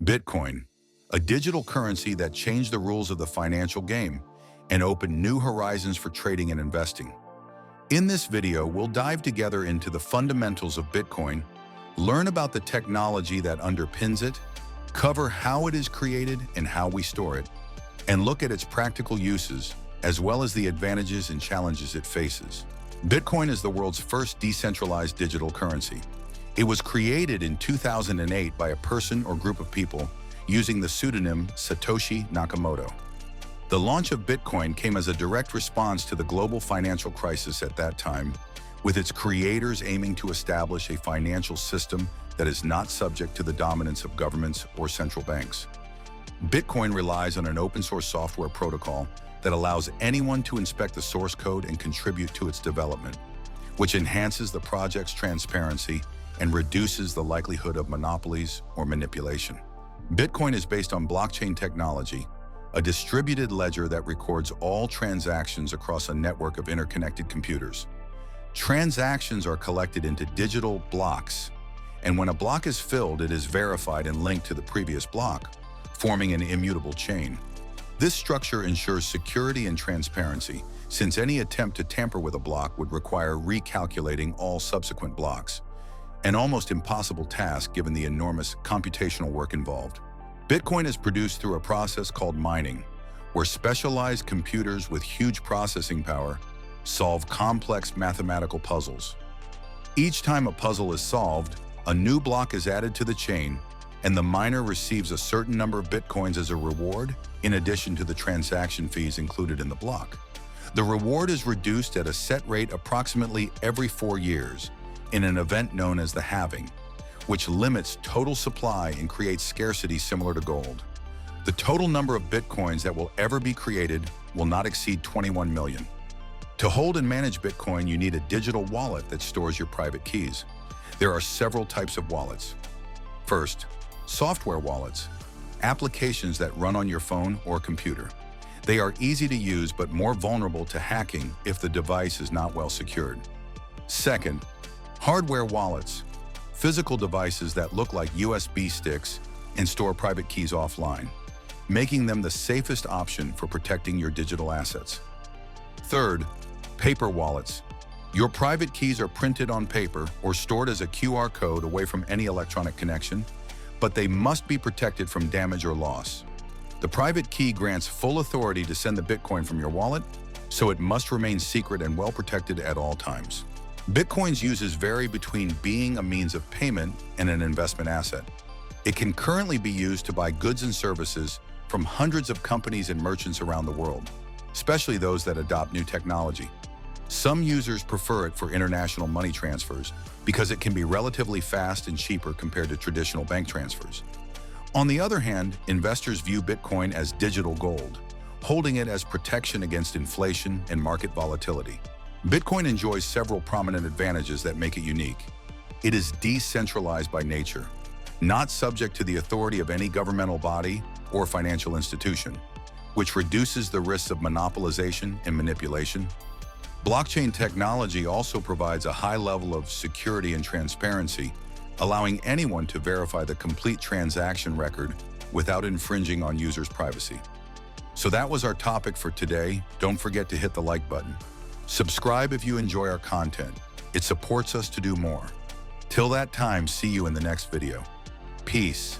Bitcoin, a digital currency that changed the rules of the financial game and opened new horizons for trading and investing. In this video, we'll dive together into the fundamentals of Bitcoin, learn about the technology that underpins it, cover how it is created and how we store it, and look at its practical uses, as well as the advantages and challenges it faces. Bitcoin is the world's first decentralized digital currency. It was created in 2008 by a person or group of people using the pseudonym Satoshi Nakamoto. The launch of Bitcoin came as a direct response to the global financial crisis at that time, with its creators aiming to establish a financial system that is not subject to the dominance of governments or central banks. Bitcoin relies on an open-source software protocol that allows anyone to inspect the source code and contribute to its development, which enhances the project's transparency and reduces the likelihood of monopolies or manipulation. Bitcoin is based on blockchain technology, a distributed ledger that records all transactions across a network of interconnected computers. Transactions are collected into digital blocks, and when a block is filled, it is verified and linked to the previous block, forming an immutable chain. This structure ensures security and transparency, since any attempt to tamper with a block would require recalculating all subsequent blocks, an almost impossible task given the enormous computational work involved. Bitcoin is produced through a process called mining, where specialized computers with huge processing power solve complex mathematical puzzles. Each time a puzzle is solved, a new block is added to the chain, and the miner receives a certain number of Bitcoins as a reward, in addition to the transaction fees included in the block. The reward is reduced at a set rate approximately every 4 years, in an event known as the halving, which limits total supply and creates scarcity similar to gold. The total number of Bitcoins that will ever be created will not exceed 21 million. To hold and manage Bitcoin, you need a digital wallet that stores your private keys. There are several types of wallets. First, software wallets, applications that run on your phone or computer. They are easy to use but more vulnerable to hacking if the device is not well secured. Second, hardware wallets, physical devices that look like USB sticks and store private keys offline, making them the safest option for protecting your digital assets. Third, paper wallets. Your private keys are printed on paper or stored as a QR code away from any electronic connection, but they must be protected from damage or loss. The private key grants full authority to send the Bitcoin from your wallet, so it must remain secret and well protected at all times. Bitcoin's uses vary between being a means of payment and an investment asset. It can currently be used to buy goods and services from hundreds of companies and merchants around the world, especially those that adopt new technology. Some users prefer it for international money transfers because it can be relatively fast and cheaper compared to traditional bank transfers. On the other hand, investors view Bitcoin as digital gold, holding it as protection against inflation and market volatility. Bitcoin enjoys several prominent advantages that make it unique. It is decentralized by nature, not subject to the authority of any governmental body or financial institution, which reduces the risks of monopolization and manipulation. Blockchain technology also provides a high level of security and transparency, allowing anyone to verify the complete transaction record without infringing on users' privacy. So that was our topic for today. Don't forget to hit the like button. Subscribe if you enjoy our content. It supports us to do more. Till that time, see you in the next video. Peace.